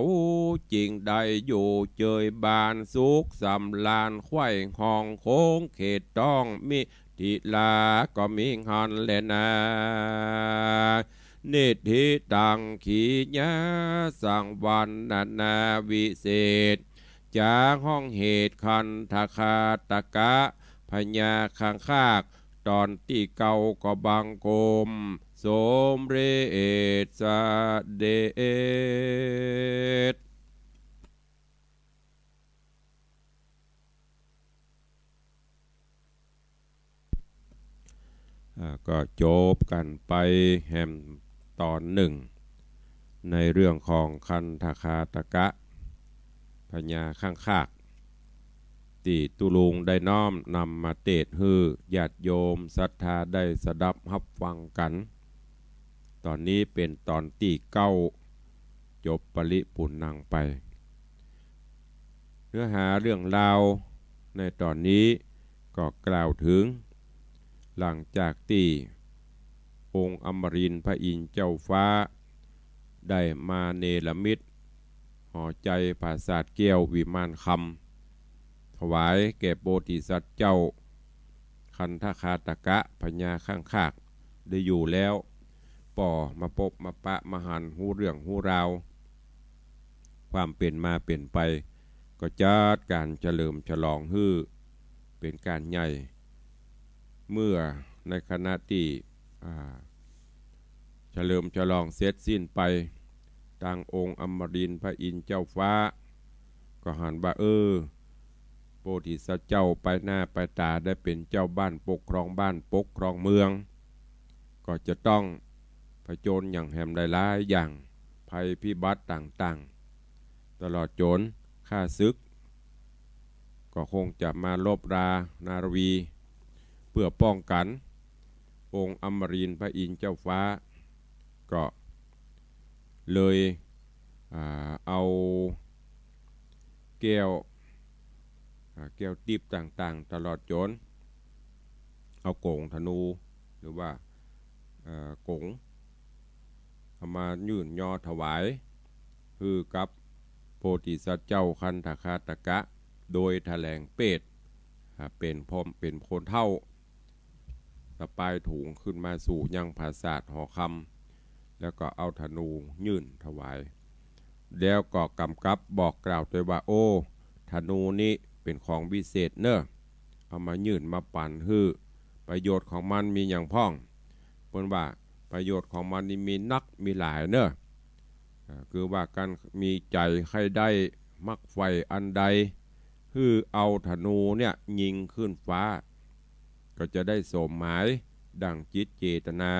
Speaker 2: จริงได้อยู่เจยบานสุขสำลานไข่ห้องโค้งเขตต้องมีทิลาก็มีหันแลนานิธิตังขีญาสังวันนาวิเศษจากห้องเหตุคันทคาตกะพญาคังคากตอนที่เก่าก็บังกมสมเรศเดชก็จบกันไปแฮมตอนหนึ่งในเรื่องของคันทคาตกะพญาข้างคากที่ตุลุงได้น้อมนำมาเตศฮือญาติโยมศรัทธาได้สดับรับฟังกันตอนนี้เป็นตอนที่เก้าจบปริปุณนังไปเนื้อหาเรื่องราวในตอนนี้ก็กล่าวถึงหลังจากที่องค์อมรินทร์พระอินทร์เจ้าฟ้าได้มาเนรมิตห่อใจปราสาทแก้ววิมานคำถวายแก่โพธิสัตว์เจ้าคันทคาตกะพญาข้างคากได้อยู่แล้วป่อมาพบมาปะมาหันหูเรื่องหูราวความเป็นมาเปลี่ยนไปก็จัดการเฉลิมฉลองฮื้อเป็นการใหญ่เมื่อในขณะที่เฉลิมฉลองเสร็จสิ้นไปทางองค์อมรินทร์พระอินทร์เจ้าฟ้าก็หันว่าโพธิสัตว์เจ้าไปหน้าไปตาได้เป็นเจ้าบ้านปกครองบ้านปกครองเมืองก็จะต้องผจญอย่างแหมหลายๆอย่างภัยพิบัติต่างๆตลอดจนข้าศึกก็คงจะมาลบรานารวีเพื่อป้องกันองค์อมรินทร์พระอินทร์เจ้าฟ้าก็เลยเอาแก้วติบต่างๆตลอดจนเอาโก่งธนูหรือว่าโก่งเอามายื่นย่อถวายคือกับโพธิสัตว์เจ้าคันทคาตกะโดยแถลงเปตเป็นพร้อมเป็นโคนเท่าตะปายถุงขึ้นมาสู่ยังปราสาทหอคำแล้วก็เอาธนูยื่นถวายแล้วก็กำกับบอกกล่าวด้วยว่าโอ้ธนูนี้เป็นของวิเศษเนอะเอามายื่นมาปั่นฮื้อประโยชน์ของมันมีอย่างพ้องเพิ่นว่าประโยชน์ของมันนี่มีนักมีหลายเนอะคือว่าการมีใจใครได้มักไฟอันใดฮื้อเอาธนูเนี่ยยิงขึ้นฟ้าก็จะได้สมหมายดังจิตเจตนา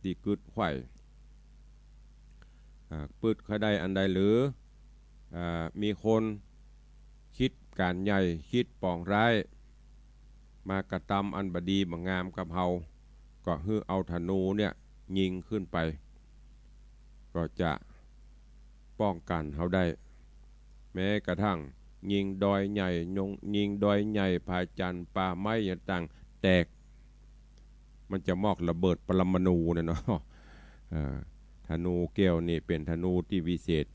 Speaker 2: ที่กึดไข่ปืดเขาได้อันใดหรือมีคนคิดการใหญ่คิดปองร้ายมากระทำอันบดีบงามกับเฮาก็ฮื้อเอาธนูเนี่ยยิงขึ้นไปก็จะป้องกันเฮาได้แม้กระทั่งยิงดอยใหญ่ยิงดอยใหญ่พายจันป่าไม้ต่างแตกมันจะมอกระเบิดปรมาณูเนี่ยเนาะธนูแก้วนี่เป็นธนูที่วิเศษ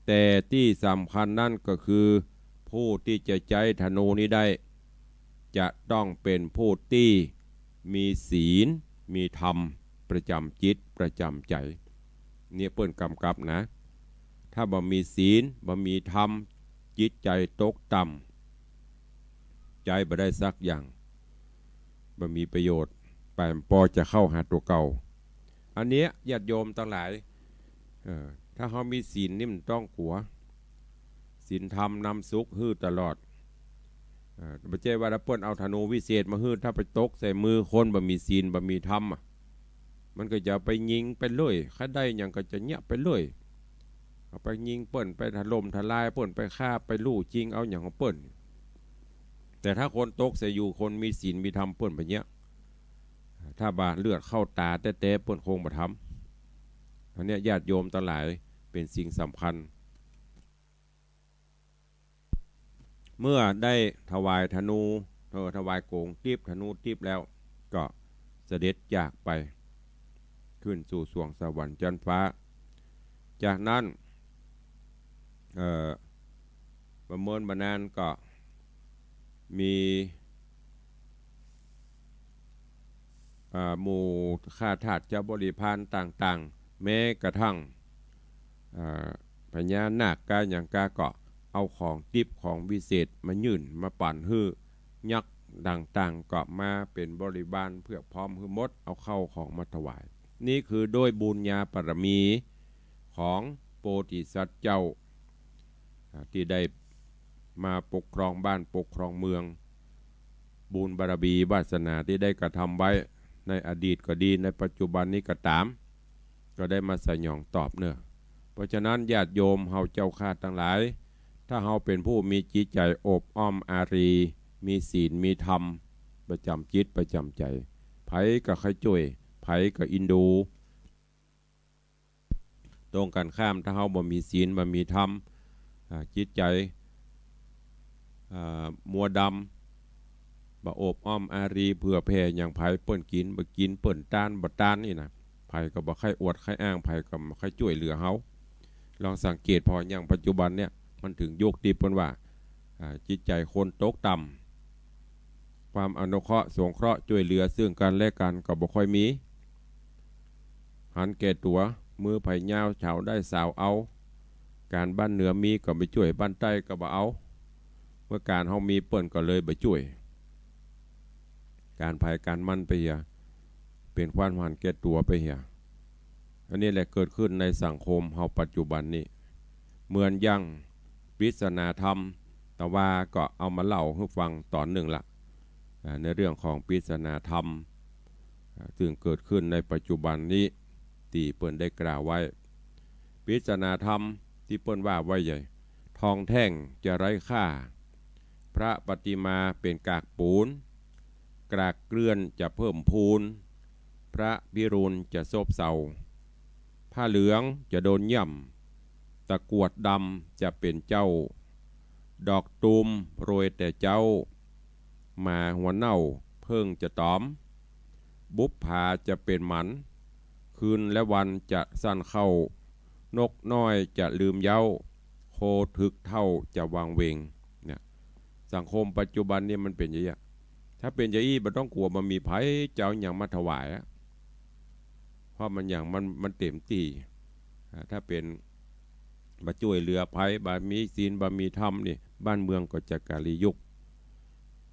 Speaker 2: แต่ที่สำคัญนั่นก็คือผู้ที่จะใช้ธนูนี้ได้จะต้องเป็นผู้ที่มีศีลมีธรรมประจำจิตประจำใจเนี่ยเปิ้นกำกับนะถ้าบ่มีศีลบ่มีธรรมจิตใจตกต่ำใจบ่ได้สักอย่างบ่มีประโยชน์แปมปอจะเข้าหาตัวเก่าอันเนี้ยญาติโยมทั้งหลายถ้าเขามีศีลนี่มันต้องขัวศีลธรรมนำสุขฮื้อตลอดไม่ใช่ว่าถ้าเปิ้นเอาธนูวิเศษมาฮื้อถ้าไปตกใส่มือคนบ่มีศีลบ่มีธรรมมันก็จะไปยิงไปเลยข้าได้ยังก็จะเนี้ยไปเลยเอาไปยิงเปิ้นไปถล่มทลายเปิ้นไปฆ่าไปลู่จริงเอาอย่างของเปิ้นแต่ถ้าคนตกใส่อยู่คนมีศีลมีธรรมเปิ้นไปเนี้ยถ้าบาดเลือดเข้าตาแต่เปิ้นคงบ่ทำอันนี้ญาติโยมทั้งหลายเป็นสิ่งสำคัญเมื่อได้ถวายธนูถวายโกงทิพธนูทิพแล้วก็เสด็จจากไป ขึ้นสู่สวงสวรรค์จันทร์ฟ้าจากนั้นประเมินบานานก็มีหมู่ข้าทาสเจ้าบริพารต่างๆแม้กระทั่งพญานาคกาอย่างกาเกาะเอาของทิพย์ของวิเศษมายื่นมาปั่นฮื้อยักษ์ต่างๆก็มาเป็นบริบาลเพื่อพร้อมฮื้อมดเอาเข้าของมาถวายนี่คือโดยบุญญาปรมีของโพธิสัตว์เจ้าที่ได้มาปกครองบ้านปกครองเมืองบุญบารมีวาสนาที่ได้กระทำไว้ในอดีตก็ดีในปัจจุบันนี้ก็ตามก็ได้มาสยองตอบเนอะเพราะฉะนั้นญาติโยมเฮาเจ้าข้าทั้งหลายถ้าเฮาเป็นผู้มีจิตใจอบอ้อมอารีมีศีลมีธรรมประจำจิตประจำใจไผก็ใครจ่วยไผก็อินดูตรงกันข้ามถ้าเฮาบ่มีศีลบ่มีธรรมจิตใจมัวดำบ่อบอ้อมอารีเพื่อแผ่อย่างไผเปิ้นกินบ่กินเปิ้นต้านบ่ต้านนี่นะไผก็บ่ใครอวดใครอ้างไผก็บ่ใครช่วยเหลือเฮาลองสังเกตพออย่างปัจจุบันเนี่ยมันถึงยุคที่เปิ้นว่าจิตใจคนตกต่ำความอนุเคราะห์สงเคราะห์ช่วยเหลือซึ่งกันและกันก็บ่ค่อยมีหันแก่ตัวมือไผยาวเฉาได้สาวเอาการบ้านเหนือมีก็ไปช่วยบ้านใต้ก็บ่เอาเมื่อการเฮามีเปิ้นก็เลยบ่ช่วยการภัยการมั่นไปเหียเป็นความหันแก่ตัวไปเหียอันนี้แหละเกิดขึ้นในสังคมเฮาปัจจุบันนี้เหมือนยังปริศนาธรรมแต่ว่าก็เอามาเล่าให้ฟังตอนหนึ่งละในเรื่องของปริศนาธรรมซึ่งเกิดขึ้นในปัจจุบันนี้ที่เปิ้นได้กล่าวไว้ปริศนาธรรมที่เปิ้นว่าไว้ใหญ่ทองแท่งจะไร้ค่าพระปฏิมาเป็นกากปูนกรากเกลื่อนจะเพิ่มพูนพระพิรุณจะโซบเศร้าผ้าเหลืองจะโดนย่ำตะกรวดดำจะเป็นเจ้าดอกตูมโรยแต่เจ้ามาหัวเน่าเพิ่งจะตอมบุปผาจะเป็นหมันคืนและวันจะสั้นเข้านกน้อยจะลืมเย้าโคถึกเท่าจะวางเวงเนี่ยสังคมปัจจุบันนี่มันเป็นอย่างนี้ถ้าเป็นอย่างนี้มันต้องกลัวมันมีไผ่เจ้าอย่างมาถวายเพราะมันอย่างมันเต็มตีถ้าเป็นมาช่วยเหลือไผ่บามีศีลบามีธรรมนี่บ้านเมืองก็จะกาลียุค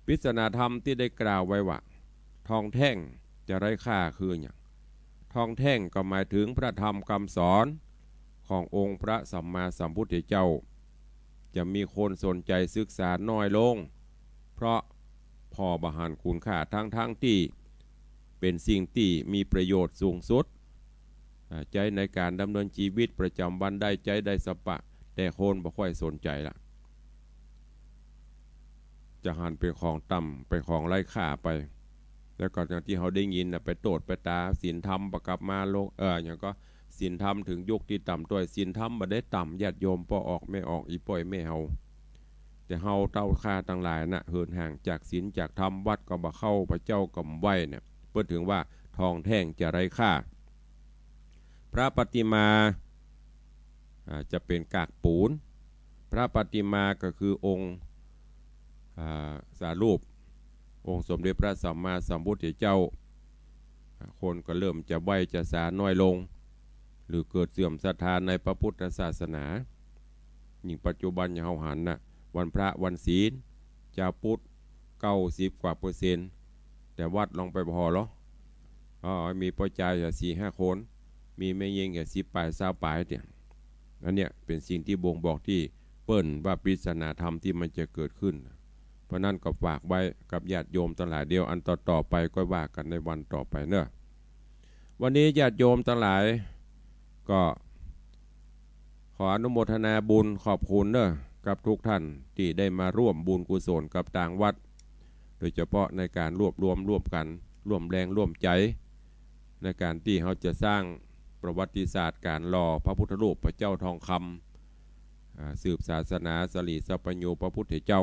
Speaker 2: ปริศนาธรรมที่ได้กล่าวไว้ว่าทองแท่งจะไร้ค่าคืออย่างทองแท่งก็หมายถึงพระธรรมคำสอนขององค์พระสัมมาสัมพุทธเจ้าจะมีคนสนใจศึกษาน้อยลงเพราะพอบหันคุณค่าทั้งที่เป็นสิ่งที่มีประโยชน์สูงสุดใจในการดำเนินชีวิตประจำวันได้ใจได้สปะแต่คนบ่ค่อยสนใจละจะหันเป็นของต่ำเป็นของไร้ค่าไปแล้วก็อย่างที่เขาได้ยินไปโตดไปตาศีลธรรมประกับมาโลกอย่างก็ศีลธรรมถึงยุคที่ต่ำตัวศีลธรรมบ่ได้ต่ำญาติโยมพอออกไม่ออกอีป่อยไม่เฮาแต่เฮาเต้าค่าต่างหลายนะเหินห่างจากศีลจากธรรมวัดก็บ่เข้าพระเจ้าก็ไหวเนี่ยเพื่อถึงว่าทองแท่งจะไร้ค่าพระปฏิมาจะเป็นกากปูนพระปฏิมาก็คือองค์สารูปองค์สมเด็จพระสัมมาสัมพุทธเจ้าคนก็เริ่มจะไหวจะสาน้อยลงหรือเกิดเสื่อมศรัทธาในพระพุทธศาสนายิ่งปัจจุบันอย่างเฮาหันนะวันพระวันศีลจะพุทธ90 กว่า%แต่วัดลองไปพอหรอมีพ่อใจอย่า4-5 คนมีแม่ยิงอย่า10 ปลาย20 ปลายเนี่ยอันเนี้ยเป็นสิ่งที่บ่งบอกที่เปิ้นว่าปริศนาธรรมที่มันจะเกิดขึ้นเพราะนั้นก็ฝากไว้กับญาติโยมทั้งหลายเดียวอันต่อไปก็ว่ากันในวันต่อไปเนอะวันนี้ญาติโยมทั้งหลายก็ขออนุโมทนาบุญขอบคุณเนอะกับทุกท่านที่ได้มาร่วมบุญกุศลกับต่างวัดโดยเฉพาะในการร่วมกันร่วมแรงร่วมใจในการที่เขาจะสร้างประวัติศาสตร์การหล่อพระพุทธรูปพระเจ้าทองคำสืบศาสนาสลีสัพพัญญูพระพุทธเจ้า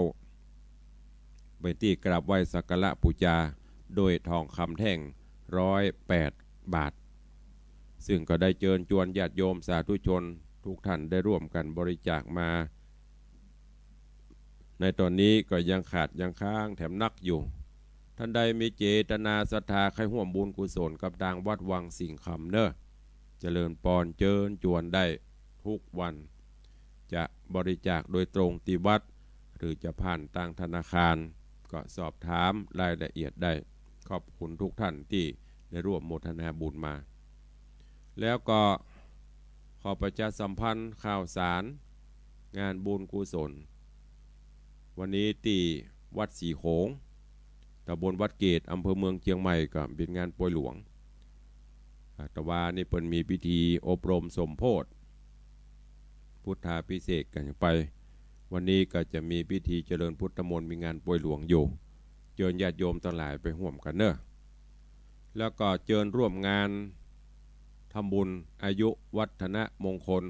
Speaker 2: เป็นที่กราบไหว้สักการะบูชาโดยทองคำแท่ง108 บาท ซึ่งก็ได้เชิญชวนญาติโยมสาธุชนทุกท่านได้ร่วมกันบริจาคมาในตอนนี้ก็ยังขาดยังค้างแถมนักอยู่ท่านใดมีเจตนาศรัทธาใครห่วมบุญกุศลกับทางวัดวังสิงห์คำเนอะเจริญปอนเชิญชวนได้ทุกวันจะบริจาคโดยตรงที่วัดหรือจะผ่านทางธนาคารก็สอบถามรายละเอียดได้ขอบคุณทุกท่านที่ได้ร่วมโมทนาบุญมาแล้วก็ขอประชาสัมพันธ์ข่าวสารงานบุญกุศลวันนี้ที่วัดสีโขงตำบลวัดเกตอำเภอเมืองเชียงใหม่ก็เป็นงานป่วยหลวงแต่ว่านี่เพิ่นมีพิธีอบรมสมโพธิพุทธาภิเษกกันไปวันนี้ก็จะมีพิธีเจริญพุทธมนต์มีงานป่วยหลวงอยู่เชิญญาติโยมทั้งหลายไปร่วมกันเนอะแล้วก็เชิญร่วมงานทำบุญอายุวัฒนมงคล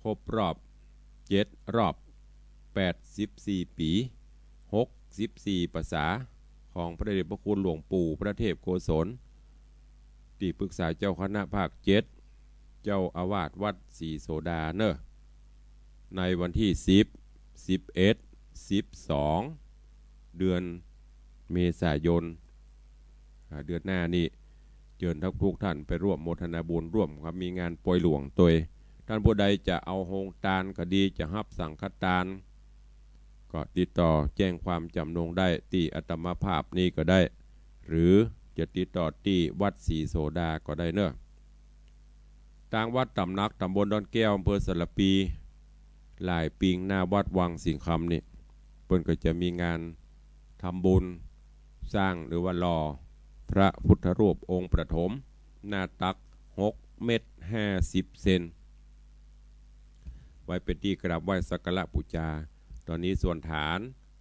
Speaker 2: ครบรอบ7 รอบ84 ปี64 ภาษาของพระเดชพระคุณหลวงปู่พระเทพโกศลที่ปรึกษาเจ้าคณะภาค7เจ้าอาวาสวัดศรีโสดาเนอะในวันที่10 11 12เดือนเมษายนเดือนหน้านี้เชิญทุกท่านไปร่วมโมทนาบุญร่วมครับมีงานป่วยหลวงตัวท่านผู้ใดจะเอาโฮงตาลก็ดีจะรับสังฆทานก็ติดต่อแจ้งความจำนงได้ที่อัตมาภาพนี้ก็ได้หรือจะติดต่อที่วัดศรีโสดาก็ได้เนอะทางวัดตำนักตำบลดอนแก้วอำเภอสระปีหลายปิงหน้าวัดวังสิงห์คำนี่เพิ่นก็จะมีงานทำบุญสร้างหรือว่าหล่อพระพุทธรูปองค์ประถมหน้าตัก6 เมตร 50 เซนไว้เป็นที่กราบไหว้สักการะบูชาตอนนี้ส่วนฐาน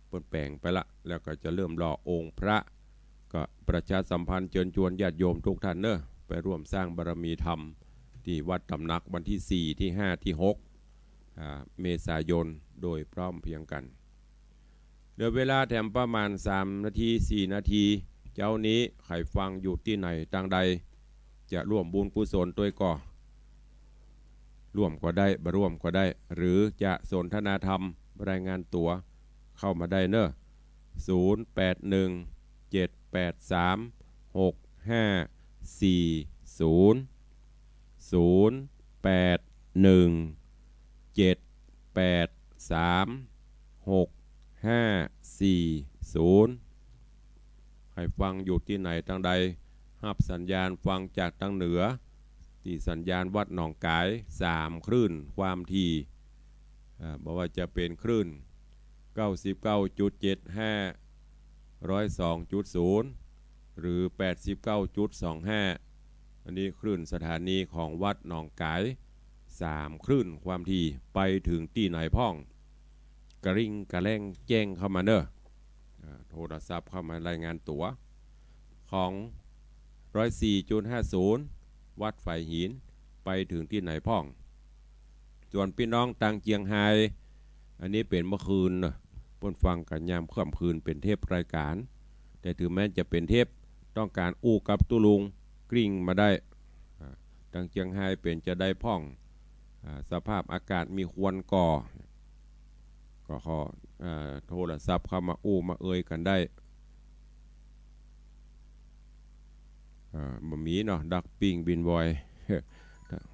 Speaker 2: เปิดแปลงไปละแล้วก็จะเริ่มหล่อองค์พระก็ประชาสัมพันธ์เชิญชวนญาติโยมทุกท่านเนอะไปร่วมสร้างบารมีธรรมที่วัดตำนักวันที่4ที่5ที่6เมษายนโดยพร้อมเพียงกันเหลือเวลาแถมประมาณ3 นาที4 นาทีเจ้านี้ใครฟังอยู่ที่ไหนทางใดจะร่วมบุญกุศลตัวก่อร่วมก็ได้บ่ร่วมก็ได้หรือจะสนทนาธรรมรายงานตัวเข้ามาได้เนอะ0817836540ใครฟังอยู่ที่ไหนทางใดรับสัญญาณฟังจากทางเหนือที่สัญญาณวัดหนองกาย3 คลื่นความถี่บอกว่าจะเป็นคลื่น 99.75 102.0 หรือ 89.25 อันนี้คลื่นสถานีของวัดหนองกาย3 คลื่นความถี่ไปถึงที่ไหนพ่องกระริ่งกระแรงแจ้งเข้ามาเนอะโทรศัพท์เข้ามารายงานตั๋วของ 104.50 วัดไฟหินไปถึงที่ไหนพ่องส่วนพี่น้องต่างเจียงไฮ้อันนี้เป็นเมื่อคืนนะเพิ่นฟังกันยามค่ำคืนเป็นเทปรายการแต่ถึงแม้จะเป็นเทปต้องการอู้กับตุลุงกริ่งมาได้ต่างเจียงไฮ้เป็นจะได้พ่องสภาพอากาศมีควนก่อก็ขอโทรศัพท์เข้ามาอู้มาเอ่ยกันได้บะหมี่เนาะดักปิ้งบินบอย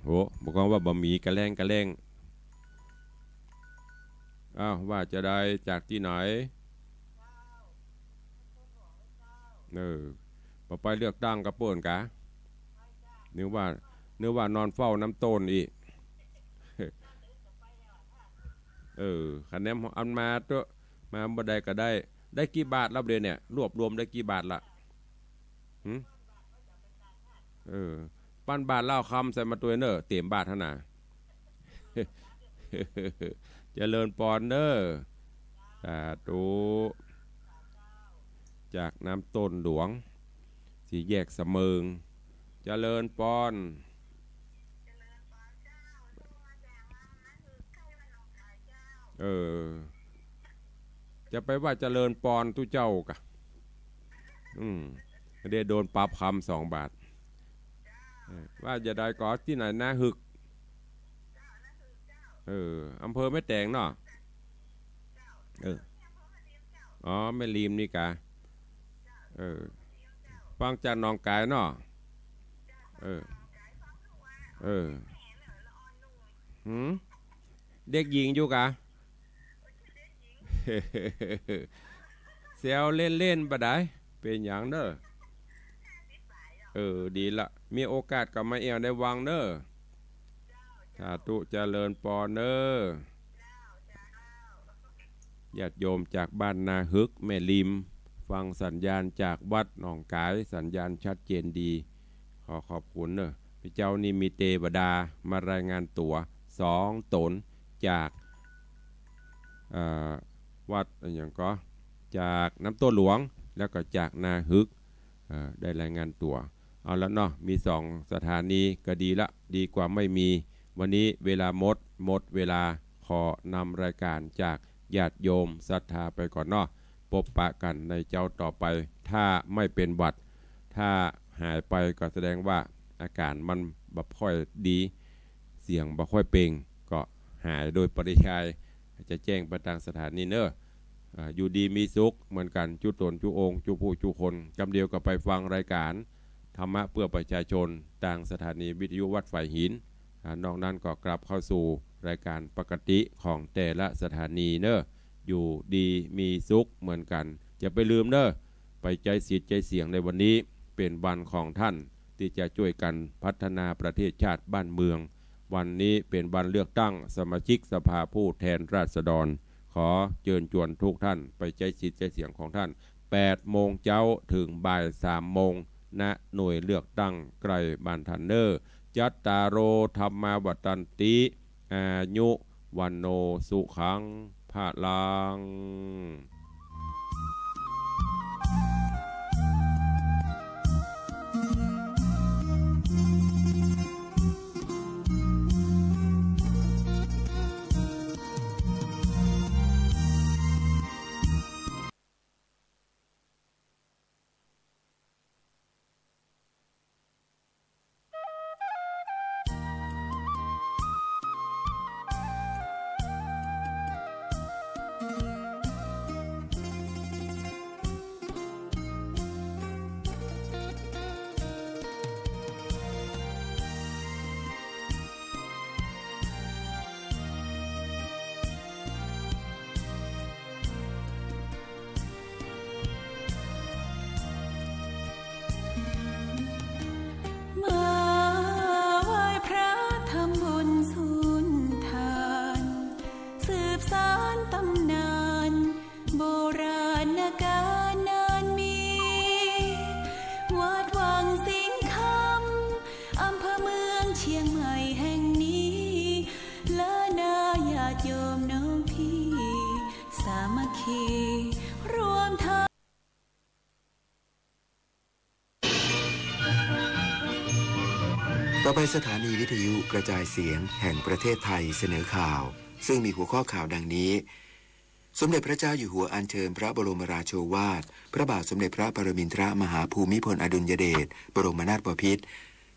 Speaker 2: โหบอกว่าบะหมี่กระแรงว่าจะได้จากที่ไหนไปเลือกตั้งกับเปิ่นกะนึกว่านอนเฝ้าน้ำต้นอีกคะแนนอันมาตัวมาบ่ได้ก็ได้กี่บาทแล้วเดือนเนี่ยรวบรวมได้กี่บาทละปั้นบาทเล่าคำใส่มาตัวเนอเต็มบาทเท่าน่ะเจริญปอนเนอสาธุจากน้ำต้นหลวงสี่แยกเสมิงเจริญปอนจะไปว่าเจริญปอนทุเจ้ากะเดี๋ยวโดนปรับคำ2 บาท ว่าจะได้ก่อที่ไหนนาหึกอำเภอแม่แตงเนาะอ๋อแม่ริมนี่กะฟังจากหนองกายเนาะเด็กหญิงอยู่กะเซลเล่นบ่ได้เป็นอย่างเด้อดีละมีโอกาสกับมาเอวได้วังเด้อสาธุเจริญปอเด้อญาติโยมจากบ้านนาฮึกแม่ริมฟังสัญญาณจากวัดหนองกายสัญญาณชัดเจนดีขอขอบคุณเด้อพี่เจ้านี่มีเตบดามารายงานตัว2ตนจากวัดอย่างก็จากน้ำต้นหลวงแล้วก็จากนาฮึกได้รายงานตัวเอาแล้วเนาะมี2สถานีก็ดีละดีกว่าไม่มีวันนี้เวลาหมดเวลาขอนำรายการจากญาติโยมศรัทธาไปก่อนเนาะพบปะกันในเจ้าต่อไปถ้าไม่เป็นหวัดถ้าหายไปก็แสดงว่าอาการมันบ่ค่อยดีเสียงบ่ค่อยเป่งก็หายโดยปริยายจะแจ้งไปทางสถานีเนอะอยู่ดีมีสุขเหมือนกันจุตนจุองจุผู้จุคนจำเดียวกับไปฟังรายการธรรมะเพื่อประชาชนทางสถานีวิทยุวัดฝ่ายหินนอกนั้นก็กลับเข้าสู่รายการปกติของแต่ละสถานีเนอะอยู่ดีมีสุขเหมือนกันอย่าไปลืมเนอะไปใจสิทธิ์ใจเสียงในวันนี้เป็นวันของท่านที่จะช่วยกันพัฒนาประเทศชาติบ้านเมืองวันนี้เป็นวันเลือกตั้งสมาชิกสภาผู้แทนราษฎรขอเชิญชวนทุกท่านไปใจสิทธิ์ใจเสียงของท่าน8 โมงเช้าถึงบ่าย 3 โมงณหน่วยเลือกตั้งไกลบ้านทันเนอร์จัตตาโรธรรมาวัตันติอายุวันโนสุขังภะลัง
Speaker 3: ต่อไปสถานีวิทยุกระจายเสียงแห่งประเทศไทยเสนอข่าวซึ่งมีหัวข้อข่าวดังนี้สมเด็จพระเจ้าอยู่หัวอัญเชิญพระบรมราโชวาทพระบาทสมเด็จพระปรมินทรมหาภูมิพลอดุลยเดชบรมนาถบพิตร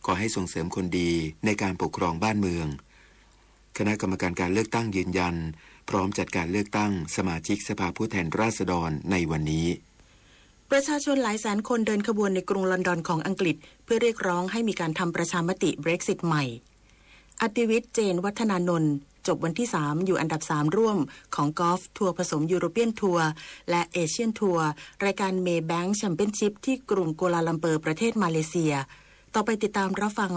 Speaker 3: ขอให้ส่งเสริมคนดีในการปกครองบ้านเมืองคณะกรรมการการเลือกตั้งยืนยันพร้อมจัดการเลือกตั้งสมาชิกสภาผู้แทนราษฎรในวันนี้
Speaker 4: ประชาชนหลายแสนคนเดินขบวนในกรุงลอนดอนของอังกฤษเพื่อเรียกร้องให้มีการทำประชามติ Brexit ใหม่อติวิทย์ เจนวัฒนานนท์จบวันที่3อยู่อันดับ3ร่วมของกอล์ฟทัวร์ผสมยูโรเปียนทัวร์และเอเชียนทัวร์รายการเมย์แบงค์แชมเปี้ยนชิพที่กรุงกัวลาลัมเปอร์ประเทศมาเลเซียต่อไปติดตามรับฟัง